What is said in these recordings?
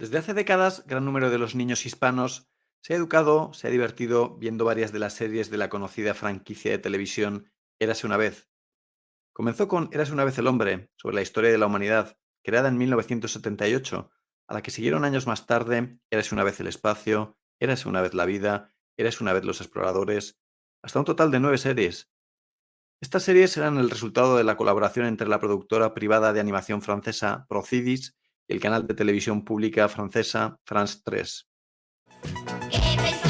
Desde hace décadas, gran número de los niños hispanos se ha educado, se ha divertido viendo varias de las series de la conocida franquicia de televisión Érase una vez. Comenzó con Érase una vez el hombre, sobre la historia de la humanidad, creada en 1978, a la que siguieron años más tarde Érase una vez el espacio, Érase una vez la vida, Érase una vez los exploradores, hasta un total de 9 series. Estas series eran el resultado de la colaboración entre la productora privada de animación francesa Procidis y el canal de televisión pública francesa France 3. ¿Qué pensó?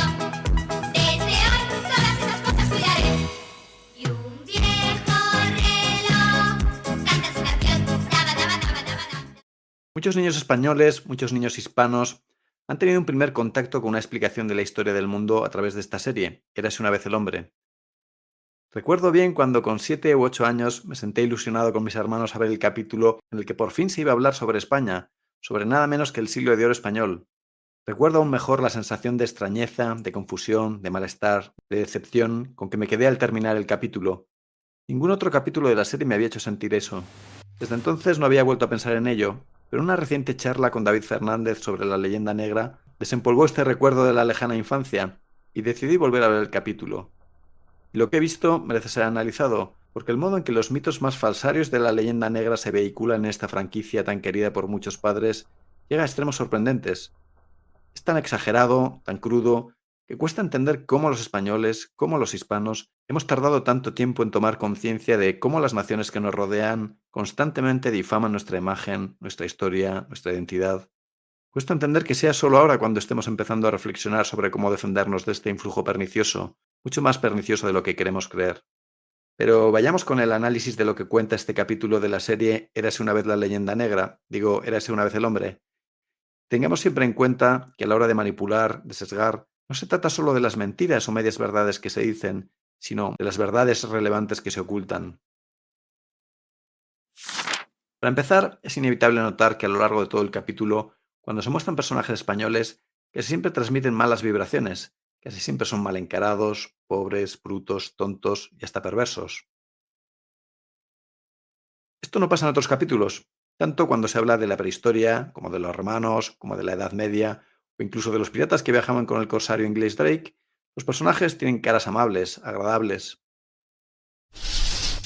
Desde hoy todas esas cosas cuidaré. Y un viejo reloj canta su canción. Daba, daba, daba, daba, daba. Muchos niños españoles, muchos niños hispanos, han tenido un primer contacto con una explicación de la historia del mundo a través de esta serie, Érase una vez el hombre. Recuerdo bien cuando con 7 u 8 años me senté ilusionado con mis hermanos a ver el capítulo en el que por fin se iba a hablar sobre España, sobre nada menos que el siglo de oro español. Recuerdo aún mejor la sensación de extrañeza, de confusión, de malestar, de decepción con que me quedé al terminar el capítulo. Ningún otro capítulo de la serie me había hecho sentir eso. Desde entonces no había vuelto a pensar en ello, pero una reciente charla con David Fernández sobre la leyenda negra desempolvó este recuerdo de la lejana infancia, y decidí volver a ver el capítulo. Y lo que he visto merece ser analizado, porque el modo en que los mitos más falsarios de la leyenda negra se vehiculan en esta franquicia tan querida por muchos padres llega a extremos sorprendentes. Es tan exagerado, tan crudo, que cuesta entender cómo los españoles, cómo los hispanos, hemos tardado tanto tiempo en tomar conciencia de cómo las naciones que nos rodean constantemente difaman nuestra imagen, nuestra historia, nuestra identidad. Cuesta entender que sea solo ahora cuando estemos empezando a reflexionar sobre cómo defendernos de este influjo pernicioso, mucho más pernicioso de lo que queremos creer. Pero vayamos con el análisis de lo que cuenta este capítulo de la serie Érase una vez la leyenda negra, digo, Érase una vez el hombre. Tengamos siempre en cuenta que a la hora de manipular, de sesgar, no se trata solo de las mentiras o medias verdades que se dicen, sino de las verdades relevantes que se ocultan. Para empezar, es inevitable notar que a lo largo de todo el capítulo, cuando se muestran personajes españoles, que siempre transmiten malas vibraciones, casi siempre son mal encarados, pobres, brutos, tontos y hasta perversos. Esto no pasa en otros capítulos, tanto cuando se habla de la prehistoria, como de los romanos, como de la Edad Media, o incluso de los piratas que viajaban con el corsario inglés Drake. Los personajes tienen caras amables, agradables.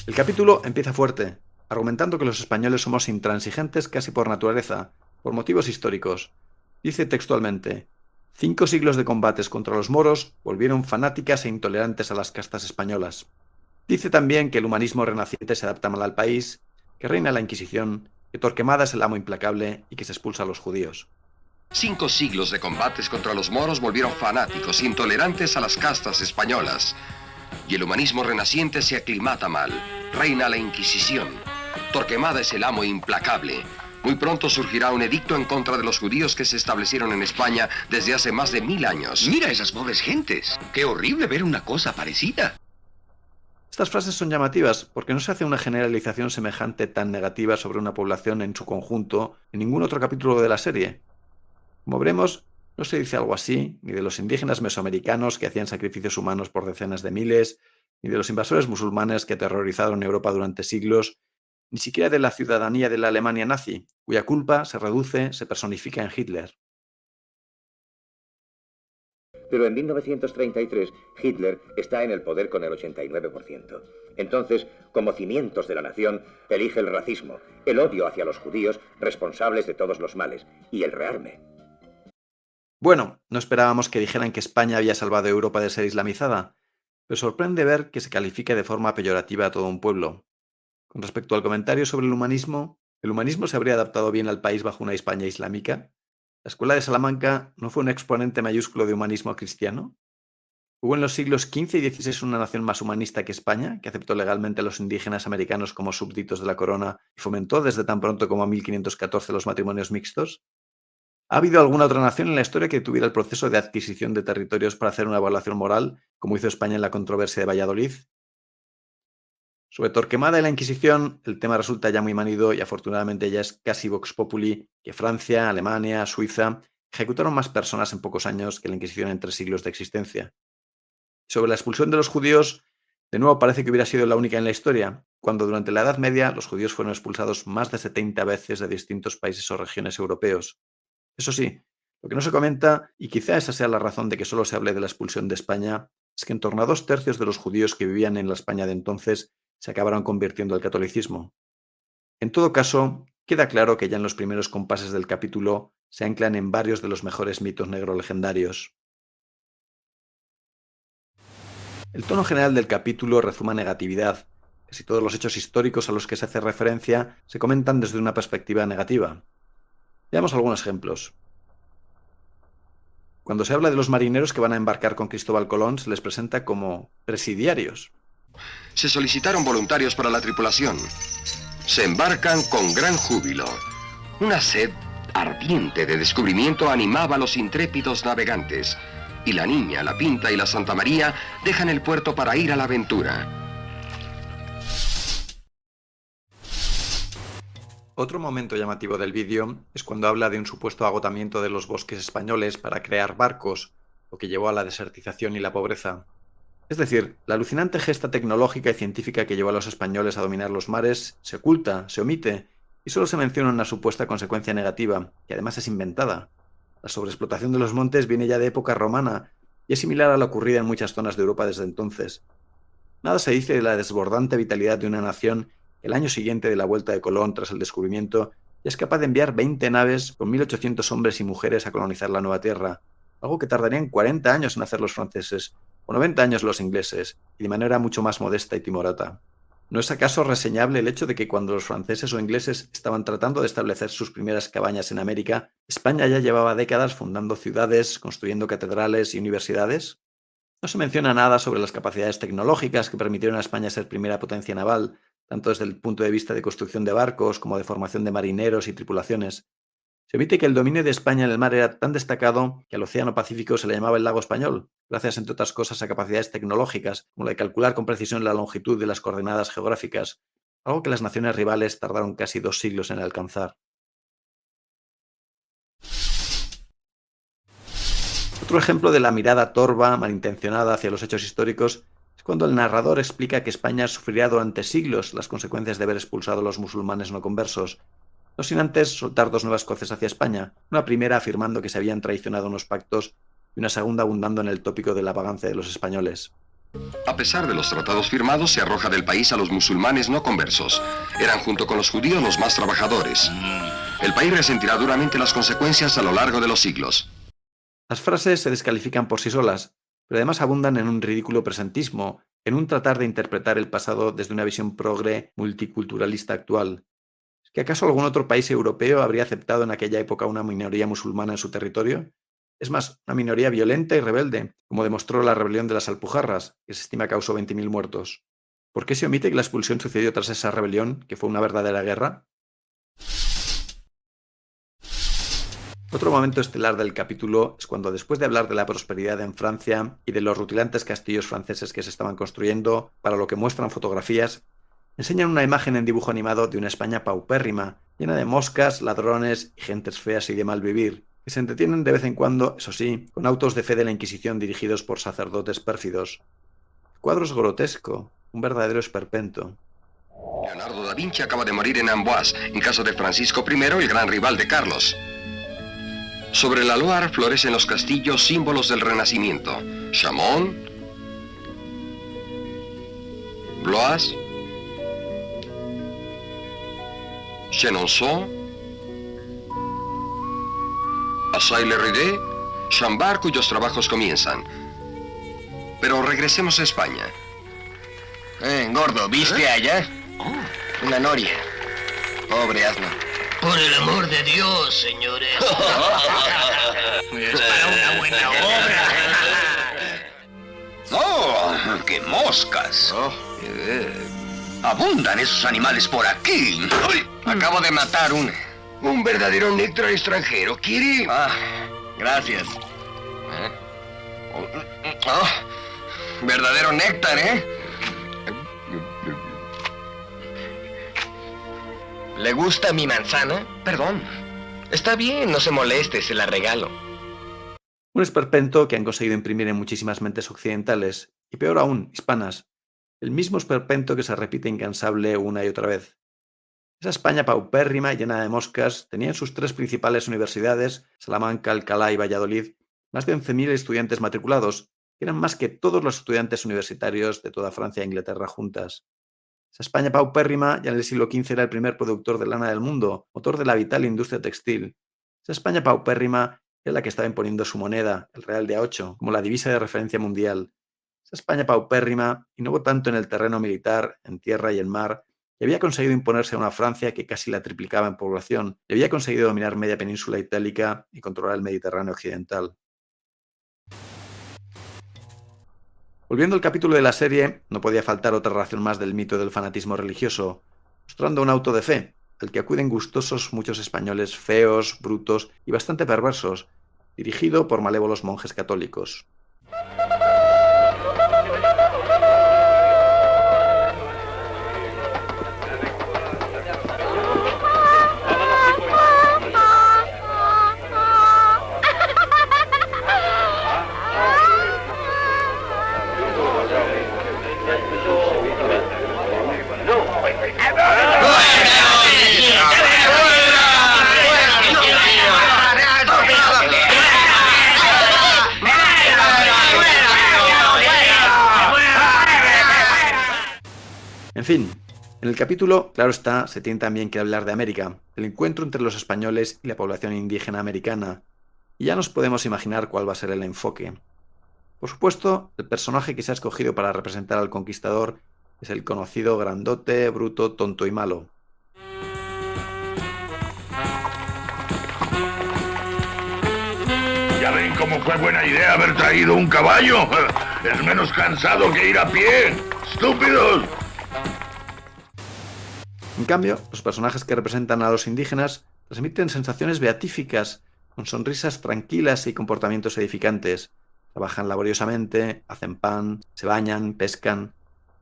El capítulo empieza fuerte, argumentando que los españoles somos intransigentes casi por naturaleza, por motivos históricos. Dice textualmente: 5 siglos de combates contra los moros volvieron fanáticas e intolerantes a las castas españolas. Dice también que el humanismo renaciente se adapta mal al país, que reina la Inquisición, que Torquemada es el amo implacable y que se expulsa a los judíos. 5 siglos de combates contra los moros volvieron fanáticos, intolerantes a las castas españolas. Y el humanismo renaciente se aclimata mal. Reina la Inquisición. Torquemada es el amo implacable. Muy pronto surgirá un edicto en contra de los judíos que se establecieron en España desde hace más de 1000 años. Mira esas pobres gentes. Qué horrible ver una cosa parecida. Estas frases son llamativas porque no se hace una generalización semejante tan negativa sobre una población en su conjunto en ningún otro capítulo de la serie. Como veremos, no se dice algo así ni de los indígenas mesoamericanos que hacían sacrificios humanos por decenas de miles, ni de los invasores musulmanes que aterrorizaron Europa durante siglos, ni siquiera de la ciudadanía de la Alemania nazi, cuya culpa se reduce, se personifica en Hitler. Pero en 1933 Hitler está en el poder con el 89%. Entonces, como cimientos de la nación, elige el racismo, el odio hacia los judíos, responsables de todos los males, y el rearme. Bueno, no esperábamos que dijeran que España había salvado a Europa de ser islamizada, pero sorprende ver que se califique de forma peyorativa a todo un pueblo. Con respecto al comentario sobre ¿el humanismo se habría adaptado bien al país bajo una España islámica? ¿La Escuela de Salamanca no fue un exponente mayúsculo de humanismo cristiano? ¿Hubo en los siglos XV y XVI una nación más humanista que España, que aceptó legalmente a los indígenas americanos como súbditos de la corona y fomentó desde tan pronto como 1514 los matrimonios mixtos? ¿Ha habido alguna otra nación en la historia que tuviera el proceso de adquisición de territorios para hacer una evaluación moral, como hizo España en la controversia de Valladolid? Sobre Torquemada y la Inquisición, el tema resulta ya muy manido y afortunadamente ya es casi vox populi que Francia, Alemania, Suiza ejecutaron más personas en pocos años que la Inquisición en 3 siglos de existencia. Sobre la expulsión de los judíos, de nuevo parece que hubiera sido la única en la historia, cuando durante la Edad Media los judíos fueron expulsados más de 70 veces de distintos países o regiones europeos. Eso sí, lo que no se comenta, y quizá esa sea la razón de que solo se hable de la expulsión de España, es que en torno a 2/3 de los judíos que vivían en la España de entonces se acabaron convirtiendo al catolicismo. En todo caso, queda claro que ya en los primeros compases del capítulo se anclan en varios de los mejores mitos negro legendarios. El tono general del capítulo rezuma negatividad. Casi todos los hechos históricos a los que se hace referencia se comentan desde una perspectiva negativa. Veamos algunos ejemplos. Cuando se habla de los marineros que van a embarcar con Cristóbal Colón, se les presenta como presidiarios. Se solicitaron voluntarios para la tripulación. Se embarcan con gran júbilo. Una sed ardiente de descubrimiento animaba a los intrépidos navegantes. Y la Niña, la Pinta y la Santa María dejan el puerto para ir a la aventura. Otro momento llamativo del vídeo es cuando habla de un supuesto agotamiento de los bosques españoles para crear barcos, lo que llevó a la desertización y la pobreza. Es decir, la alucinante gesta tecnológica y científica que llevó a los españoles a dominar los mares se oculta, se omite, y solo se menciona una supuesta consecuencia negativa, que además es inventada. La sobreexplotación de los montes viene ya de época romana y es similar a la ocurrida en muchas zonas de Europa desde entonces. Nada se dice de la desbordante vitalidad de una nación que el año siguiente de la vuelta de Colón tras el descubrimiento ya es capaz de enviar 20 naves con 1.800 hombres y mujeres a colonizar la nueva tierra, algo que tardarían 40 años en hacer los franceses o 90 años los ingleses, y de manera mucho más modesta y timorata. ¿No es acaso reseñable el hecho de que cuando los franceses o ingleses estaban tratando de establecer sus primeras cabañas en América, España ya llevaba décadas fundando ciudades, construyendo catedrales y universidades? No se menciona nada sobre las capacidades tecnológicas que permitieron a España ser primera potencia naval, tanto desde el punto de vista de construcción de barcos como de formación de marineros y tripulaciones. Se omite que el dominio de España en el mar era tan destacado que al Océano Pacífico se le llamaba el lago español, gracias entre otras cosas a capacidades tecnológicas, como la de calcular con precisión la longitud de las coordenadas geográficas, algo que las naciones rivales tardaron casi 2 siglos en alcanzar. Otro ejemplo de la mirada torva, malintencionada hacia los hechos históricos es cuando el narrador explica que España sufrirá durante siglos las consecuencias de haber expulsado a los musulmanes no conversos, no sin antes soltar 2 nuevas coces hacia España, una primera afirmando que se habían traicionado unos pactos y una segunda abundando en el tópico de la vagancia de los españoles. A pesar de los tratados firmados, se arroja del país a los musulmanes no conversos. Eran junto con los judíos los más trabajadores. El país resentirá duramente las consecuencias a lo largo de los siglos. Las frases se descalifican por sí solas, pero además abundan en un ridículo presentismo, en un tratar de interpretar el pasado desde una visión progre multiculturalista actual. ¿Es que acaso algún otro país europeo habría aceptado en aquella época una minoría musulmana en su territorio? Es más, una minoría violenta y rebelde, como demostró la rebelión de las Alpujarras, que se estima causó 20.000 muertos. ¿Por qué se omite que la expulsión sucedió tras esa rebelión, que fue una verdadera guerra? Otro momento estelar del capítulo es cuando, después de hablar de la prosperidad en Francia y de los rutilantes castillos franceses que se estaban construyendo, para lo que muestran fotografías, enseñan una imagen en dibujo animado de una España paupérrima, llena de moscas, ladrones y gentes feas y de mal vivir, que se entretienen de vez en cuando, eso sí, con autos de fe de la Inquisición dirigidos por sacerdotes pérfidos. El cuadro es grotesco, un verdadero esperpento. Leonardo da Vinci acaba de morir en Amboise, en casa de Francisco I, el gran rival de Carlos. Sobre la Loire florecen los castillos símbolos del Renacimiento. Chaumont, Blois, Chenonceau, Assay-le-Ridé, Chambord, cuyos trabajos comienzan. Pero regresemos a España. Gordo, ¿viste allá? Una noria. Pobre asno. Por el amor de Dios, señores. Es para una buena obra. ¡Oh, qué moscas! Abundan esos animales por aquí. ¡Ay! Acabo de matar una. Un verdadero néctar extranjero. ¿Quiere? Gracias. Verdadero néctar, ¿eh? ¿Le gusta mi manzana? Perdón. Está bien, no se moleste, se la regalo. Un esperpento que han conseguido imprimir en muchísimas mentes occidentales, y peor aún, hispanas. El mismo esperpento que se repite incansable una y otra vez. Esa España paupérrima y llena de moscas tenía en sus tres principales universidades, Salamanca, Alcalá y Valladolid, más de 11.000 estudiantes matriculados, que eran más que todos los estudiantes universitarios de toda Francia e Inglaterra juntas. Esa España paupérrima ya en el siglo XV era el primer productor de lana del mundo, motor de la vital industria textil. Esa España paupérrima era la que estaba imponiendo su moneda, el real de A8, como la divisa de referencia mundial. Esa España paupérrima innovó tanto en el terreno militar, en tierra y en mar, y había conseguido imponerse a una Francia que casi la triplicaba en población, y había conseguido dominar media península itálica y controlar el Mediterráneo occidental. Volviendo al capítulo de la serie, no podía faltar otra razón más del mito del fanatismo religioso, mostrando un auto de fe, al que acuden gustosos muchos españoles feos, brutos y bastante perversos, dirigido por malévolos monjes católicos. En fin, en el capítulo, claro está, se tiene también que hablar de América, el encuentro entre los españoles y la población indígena americana, y ya nos podemos imaginar cuál va a ser el enfoque. Por supuesto, el personaje que se ha escogido para representar al conquistador es el conocido grandote, bruto, tonto y malo. ¿Ya ven cómo fue buena idea haber traído un caballo? Es menos cansado que ir a pie. ¡Estúpidos! En cambio, los personajes que representan a los indígenas transmiten sensaciones beatíficas, con sonrisas tranquilas y comportamientos edificantes. Trabajan laboriosamente, hacen pan, se bañan, pescan.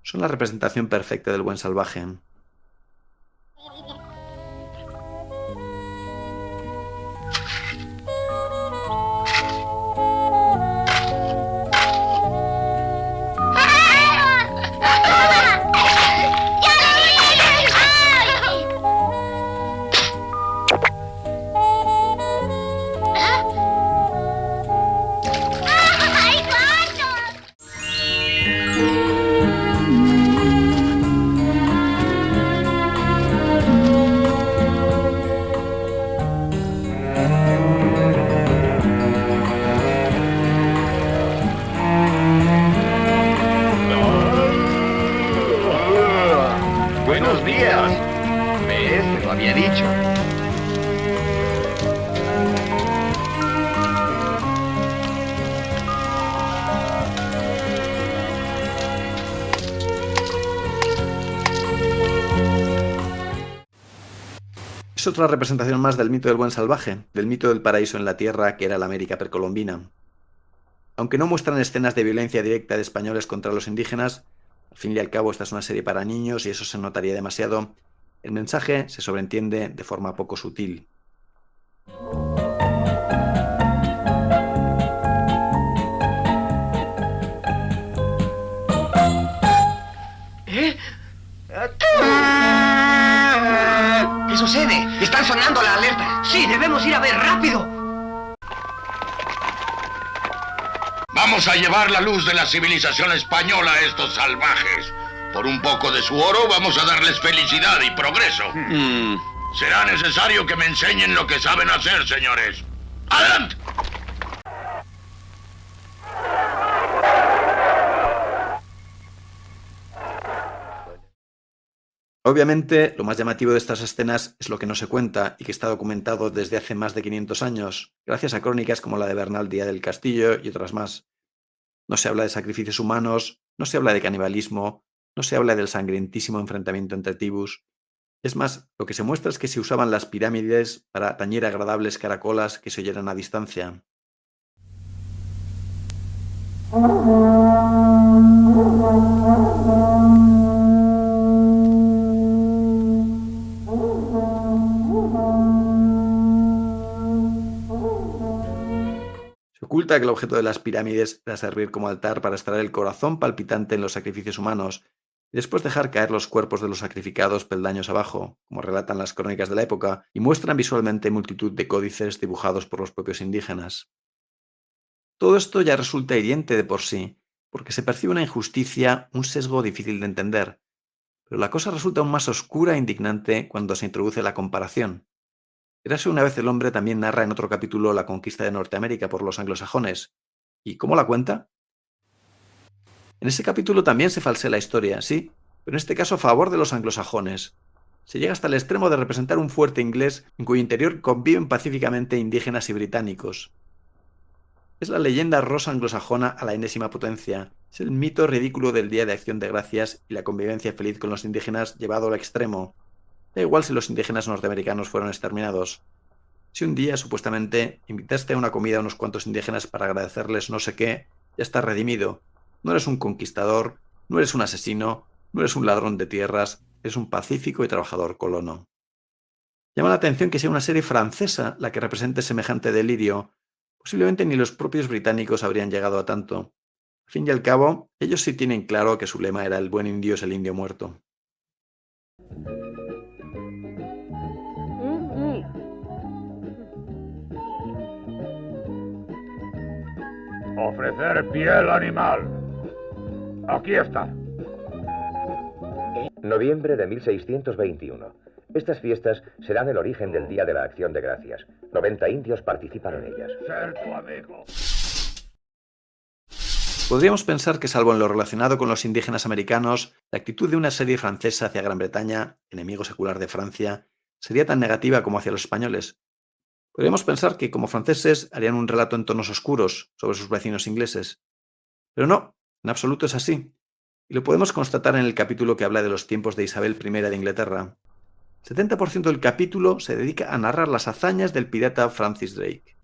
Son la representación perfecta del buen salvaje. Buenos días. ¿Ves? Te lo había dicho. Es otra representación más del mito del buen salvaje, del mito del paraíso en la tierra que era la América precolombina. Aunque no muestran escenas de violencia directa de españoles contra los indígenas, al fin y al cabo esta es una serie para niños y eso se notaría demasiado, el mensaje se sobreentiende de forma poco sutil. ¿Qué sucede? Están sonando la alerta. Sí, debemos ir a ver, rápido. Vamos a llevar la luz de la civilización española a estos salvajes. Por un poco de su oro vamos a darles felicidad y progreso. Será necesario que me enseñen lo que saben hacer, señores. ¡Adelante! Obviamente, lo más llamativo de estas escenas es lo que no se cuenta y que está documentado desde hace más de 500 años, gracias a crónicas como la de Bernal Díaz del Castillo y otras más. No se habla de sacrificios humanos, no se habla de canibalismo, no se habla del sangrientísimo enfrentamiento entre tribus. Es más, lo que se muestra es que se usaban las pirámides para tañer agradables caracolas que se oyeran a distancia. Se oculta que el objeto de las pirámides era servir como altar para extraer el corazón palpitante en los sacrificios humanos, y después dejar caer los cuerpos de los sacrificados peldaños abajo, como relatan las crónicas de la época, y muestran visualmente multitud de códices dibujados por los propios indígenas. Todo esto ya resulta hiriente de por sí, porque se percibe una injusticia, un sesgo difícil de entender, pero la cosa resulta aún más oscura e indignante cuando se introduce la comparación. Érase una vez el hombre también narra en otro capítulo la conquista de Norteamérica por los anglosajones. ¿Y cómo la cuenta? En ese capítulo también se falsea la historia, sí, pero en este caso a favor de los anglosajones. Se llega hasta el extremo de representar un fuerte inglés en cuyo interior conviven pacíficamente indígenas y británicos. Es la leyenda rosa anglosajona a la enésima potencia. Es el mito ridículo del Día de Acción de Gracias y la convivencia feliz con los indígenas llevado al extremo. Da igual si los indígenas norteamericanos fueron exterminados. Si un día, supuestamente, invitaste a una comida a unos cuantos indígenas para agradecerles no sé qué, ya estás redimido. No eres un conquistador, no eres un asesino, no eres un ladrón de tierras, eres un pacífico y trabajador colono. Llama la atención que sea una serie francesa la que represente semejante delirio. Posiblemente ni los propios británicos habrían llegado a tanto. Al fin y al cabo, ellos sí tienen claro que su lema era el buen indio es el indio muerto. Ofrecer piel animal. Aquí está. Noviembre de 1621. Estas fiestas serán el origen del Día de la Acción de Gracias. 90 indios participan en ellas. Ser tu amigo. Podríamos pensar que, salvo en lo relacionado con los indígenas americanos, la actitud de una serie francesa hacia Gran Bretaña, enemigo secular de Francia, sería tan negativa como hacia los españoles. Podríamos pensar que, como franceses, harían un relato en tonos oscuros sobre sus vecinos ingleses. Pero no, en absoluto es así. Y lo podemos constatar en el capítulo que habla de los tiempos de Isabel I de Inglaterra. El 70% del capítulo se dedica a narrar las hazañas del pirata Francis Drake.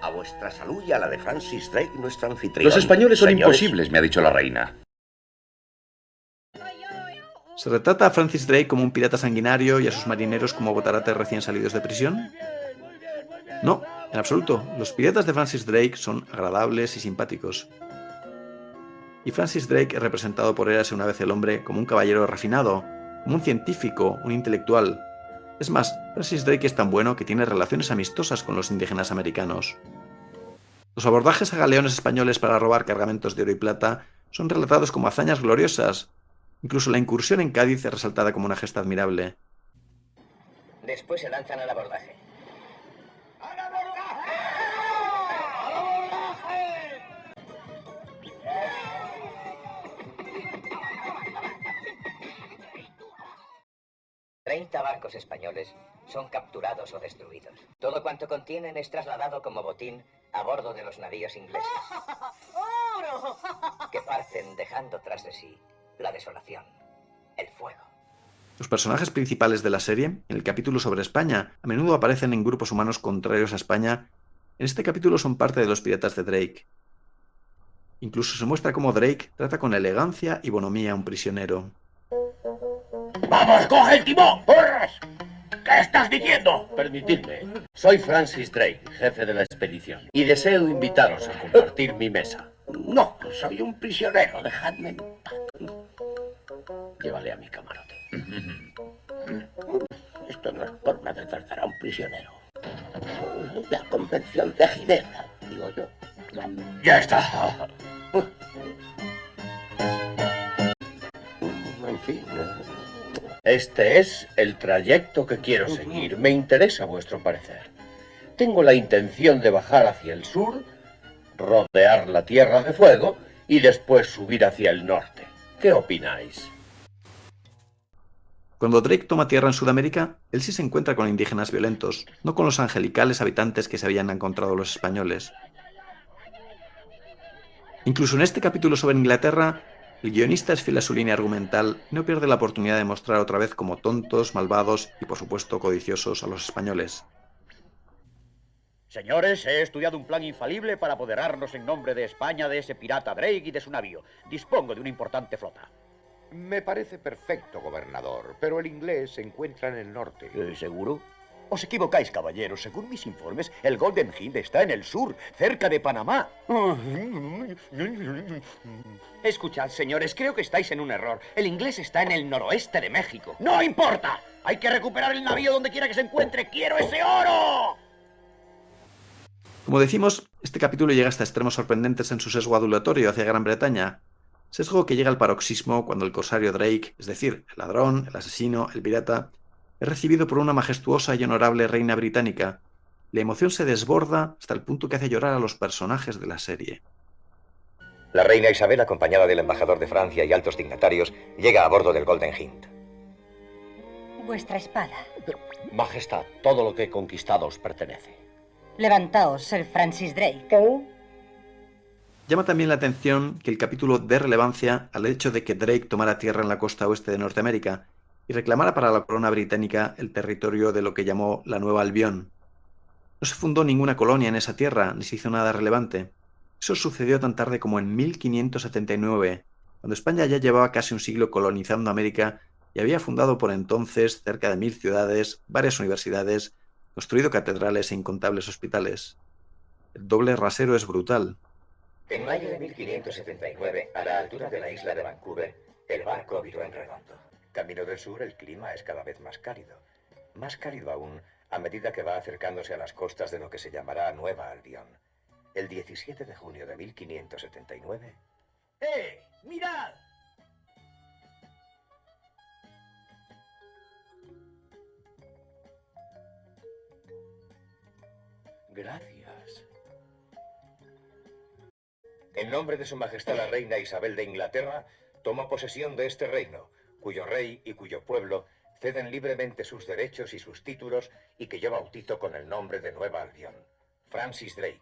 A vuestra salud y a la de Francis Drake, nuestra anfitrión. Los españoles son Señores, imposibles, me ha dicho la reina. ¿Se retrata a Francis Drake como un pirata sanguinario y a sus marineros como botarates recién salidos de prisión? No, en absoluto. Los piratas de Francis Drake son agradables y simpáticos. Y Francis Drake es representado por Érase una vez el hombre como un caballero refinado, como un científico, un intelectual. Es más, Francis Drake es tan bueno que tiene relaciones amistosas con los indígenas americanos. Los abordajes a galeones españoles para robar cargamentos de oro y plata son relatados como hazañas gloriosas. Incluso la incursión en Cádiz es resaltada como una gesta admirable. Después se lanzan al abordaje. ¡Al abordaje! 30 barcos españoles son capturados o destruidos. Todo cuanto contienen es trasladado como botín a bordo de los navíos ingleses, que parten dejando tras de sí la desolación, el fuego. Los personajes principales de la serie, en el capítulo sobre España, a menudo aparecen en grupos humanos contrarios a España. En este capítulo son parte de los piratas de Drake. Incluso se muestra cómo Drake trata con elegancia y bonomía a un prisionero. ¡Vamos, coge el timón! ¡Porras! ¿Qué estás diciendo? Permitidme. Soy Francis Drake, jefe de la expedición, y deseo invitaros a compartir mi mesa. No, soy un prisionero, dejadme en paz. Llévale a mi camarote. Esto no es forma de tratar a un prisionero. La Convención de Ginebra, digo yo. Ya está. En fin. Este es el trayecto que quiero seguir. Me interesa vuestro parecer. Tengo la intención de bajar hacia el sur, rodear la Tierra de Fuego y después subir hacia el norte. ¿Qué opináis? Cuando Drake toma tierra en Sudamérica, él sí se encuentra con indígenas violentos, no con los angelicales habitantes que se habían encontrado los españoles. Incluso en este capítulo sobre Inglaterra, el guionista es fiel a su línea argumental y no pierde la oportunidad de mostrar otra vez como tontos, malvados y por supuesto codiciosos a los españoles. Señores, he estudiado un plan infalible para apoderarnos en nombre de España de ese pirata Drake y de su navío. Dispongo de una importante flota. Me parece perfecto, gobernador, pero el inglés se encuentra en el norte. ¿Seguro? Os equivocáis, caballeros. Según mis informes, el Golden Hind está en el sur, cerca de Panamá. Escuchad, señores, creo que estáis en un error. El inglés está en el noroeste de México. ¡No importa! Hay que recuperar el navío donde quiera que se encuentre. ¡Quiero ese oro! Como decimos, este capítulo llega hasta extremos sorprendentes en su sesgo adulatorio hacia Gran Bretaña. Sesgo que llega al paroxismo cuando el corsario Drake, es decir, el ladrón, el asesino, el pirata, es recibido por una majestuosa y honorable reina británica. La emoción se desborda hasta el punto que hace llorar a los personajes de la serie. La reina Isabel, acompañada del embajador de Francia y altos dignatarios, llega a bordo del Golden Hind. Vuestra espada. Majestad, todo lo que he conquistado os pertenece. Levantaos, Sir Francis Drake. Llama también la atención que el capítulo dé relevancia al hecho de que Drake tomara tierra en la costa oeste de Norteamérica y reclamara para la corona británica el territorio de lo que llamó la Nueva Albión. No se fundó ninguna colonia en esa tierra, ni se hizo nada relevante. Eso sucedió tan tarde como en 1579, cuando España ya llevaba casi un siglo colonizando América y había fundado por entonces cerca de 1000 ciudades, varias universidades, construido catedrales e incontables hospitales. El doble rasero es brutal. En mayo de 1579, a la altura de la isla de Vancouver, el barco viró en redondo. Camino del sur, el clima es cada vez más cálido. Más cálido aún a medida que va acercándose a las costas de lo que se llamará Nueva Albión. El 17 de junio de 1579... ¡Eh! ¡Mirad! Gracias. En nombre de Su Majestad la Reina Isabel de Inglaterra, toma posesión de este reino, cuyo rey y cuyo pueblo ceden libremente sus derechos y sus títulos y que yo bautizo con el nombre de Nueva Albión. Francis Drake.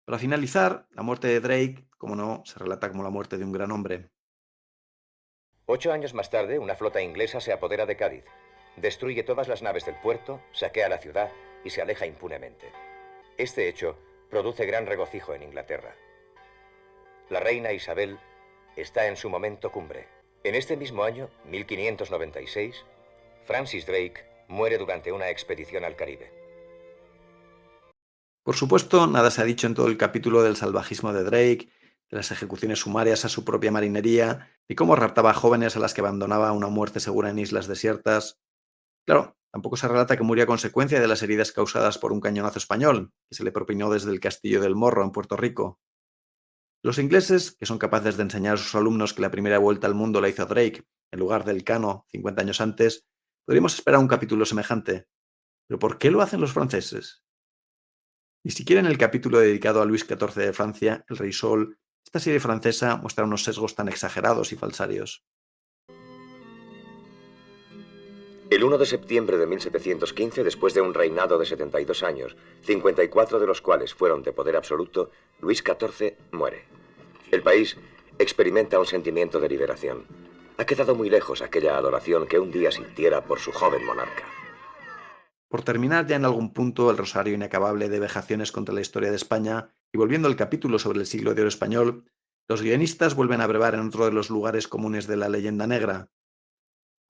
Para finalizar, la muerte de Drake, como no, se relata como la muerte de un gran hombre. 8 años más tarde, una flota inglesa se apodera de Cádiz, destruye todas las naves del puerto, saquea la ciudad y se aleja impunemente. Este hecho produce gran regocijo en Inglaterra. La reina Isabel está en su momento cumbre. En este mismo año, 1596, Francis Drake muere durante una expedición al Caribe. Por supuesto, nada se ha dicho en todo el capítulo del salvajismo de Drake, de las ejecuciones sumarias a su propia marinería, y cómo raptaba a jóvenes a las que abandonaba a una muerte segura en islas desiertas. Claro, tampoco se relata que murió a consecuencia de las heridas causadas por un cañonazo español, que se le propinó desde el castillo del Morro en Puerto Rico. Los ingleses, que son capaces de enseñar a sus alumnos que la primera vuelta al mundo la hizo Drake, en lugar del Cano, 50 años antes, podríamos esperar un capítulo semejante. ¿Pero por qué lo hacen los franceses? Ni siquiera en el capítulo dedicado a Luis XIV de Francia, el Rey Sol, esta serie francesa muestra unos sesgos tan exagerados y falsarios. El 1 de septiembre de 1715, después de un reinado de 72 años, 54 de los cuales fueron de poder absoluto, Luis XIV muere. El país experimenta un sentimiento de liberación. Ha quedado muy lejos aquella adoración que un día sintiera por su joven monarca. Por terminar ya en algún punto el rosario inacabable de vejaciones contra la historia de España, y volviendo al capítulo sobre el siglo de oro español, los guionistas vuelven a brevar en otro de los lugares comunes de la leyenda negra.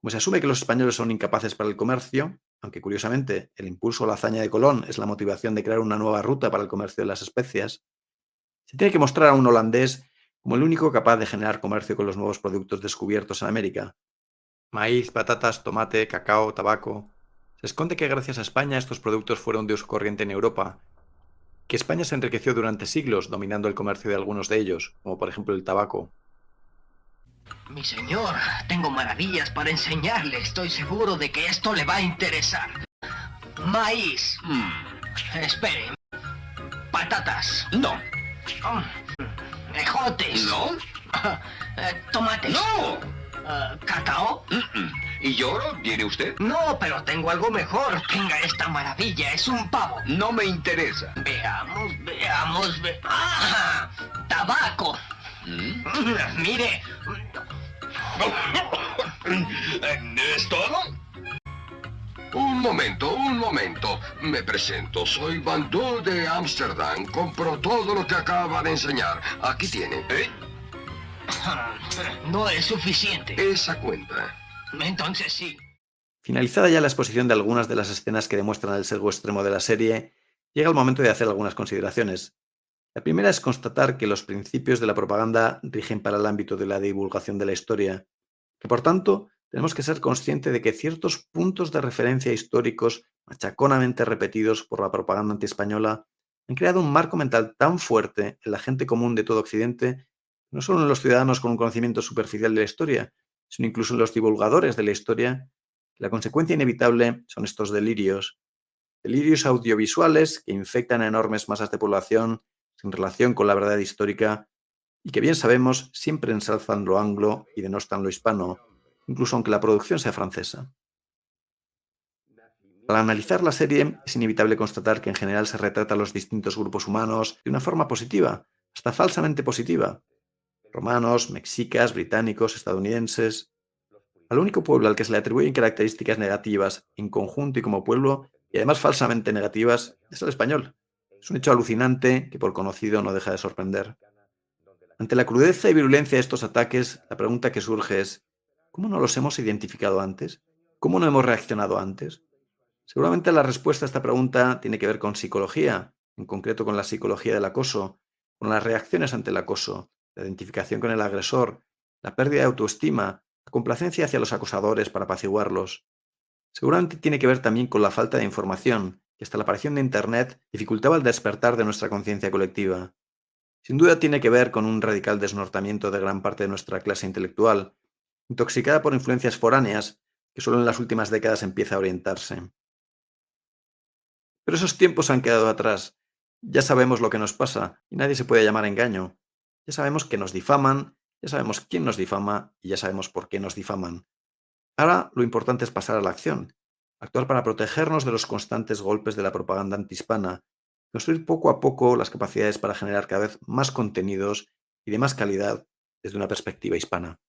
Como se asume que los españoles son incapaces para el comercio, aunque curiosamente el impulso o la hazaña de Colón es la motivación de crear una nueva ruta para el comercio de las especias, se tiene que mostrar a un holandés como el único capaz de generar comercio con los nuevos productos descubiertos en América. Maíz, patatas, tomate, cacao, tabaco. Se esconde que gracias a España estos productos fueron de uso corriente en Europa, que España se enriqueció durante siglos dominando el comercio de algunos de ellos, como por ejemplo el tabaco. Mi señor, tengo maravillas para enseñarle. Estoy seguro de que esto le va a interesar. Maíz. Espere. Patatas. No. Ejotes. No. Tomates. No. Cacao. ¿Y oro tiene usted? No, pero tengo algo mejor. Tenga esta maravilla. Es un pavo. No me interesa. Veamos. ¡Ah! Tabaco. Mire. ¿Es todo? Un momento. Me presento. Soy Bandul de Ámsterdam. Compro todo lo que acaba de enseñar. Aquí tiene. No es suficiente. Esa cuenta. Entonces sí. Finalizada ya la exposición de algunas de las escenas que demuestran el sesgo extremo de la serie, llega el momento de hacer algunas consideraciones. La primera es constatar que los principios de la propaganda rigen para el ámbito de la divulgación de la historia, que por tanto tenemos que ser conscientes de que ciertos puntos de referencia históricos machaconamente repetidos por la propaganda antiespañola han creado un marco mental tan fuerte en la gente común de todo Occidente, no solo en los ciudadanos con un conocimiento superficial de la historia, sino incluso en los divulgadores de la historia, que la consecuencia inevitable son estos delirios audiovisuales que infectan a enormes masas de población sin relación con la verdad histórica y que bien sabemos siempre ensalzan lo anglo y denostan lo hispano, incluso aunque la producción sea francesa. Al analizar la serie es inevitable constatar que en general se retrata a los distintos grupos humanos de una forma positiva, hasta falsamente positiva. Romanos, mexicas, británicos, estadounidenses. Al único pueblo al que se le atribuyen características negativas en conjunto y como pueblo, y además falsamente negativas, es el español. Es un hecho alucinante que por conocido no deja de sorprender. Ante la crudeza y virulencia de estos ataques, la pregunta que surge es, ¿cómo no los hemos identificado antes? ¿Cómo no hemos reaccionado antes? Seguramente la respuesta a esta pregunta tiene que ver con psicología, en concreto con la psicología del acoso, con las reacciones ante el acoso, la identificación con el agresor, la pérdida de autoestima, la complacencia hacia los acosadores para apaciguarlos. Seguramente tiene que ver también con la falta de información, que hasta la aparición de Internet dificultaba el despertar de nuestra conciencia colectiva. Sin duda tiene que ver con un radical desnortamiento de gran parte de nuestra clase intelectual, intoxicada por influencias foráneas que solo en las últimas décadas empieza a orientarse. Pero esos tiempos han quedado atrás. Ya sabemos lo que nos pasa y nadie se puede llamar a engaño. Ya sabemos que nos difaman, ya sabemos quién nos difama y ya sabemos por qué nos difaman. Ahora lo importante es pasar a la acción, actuar para protegernos de los constantes golpes de la propaganda antihispana, construir poco a poco las capacidades para generar cada vez más contenidos y de más calidad desde una perspectiva hispana.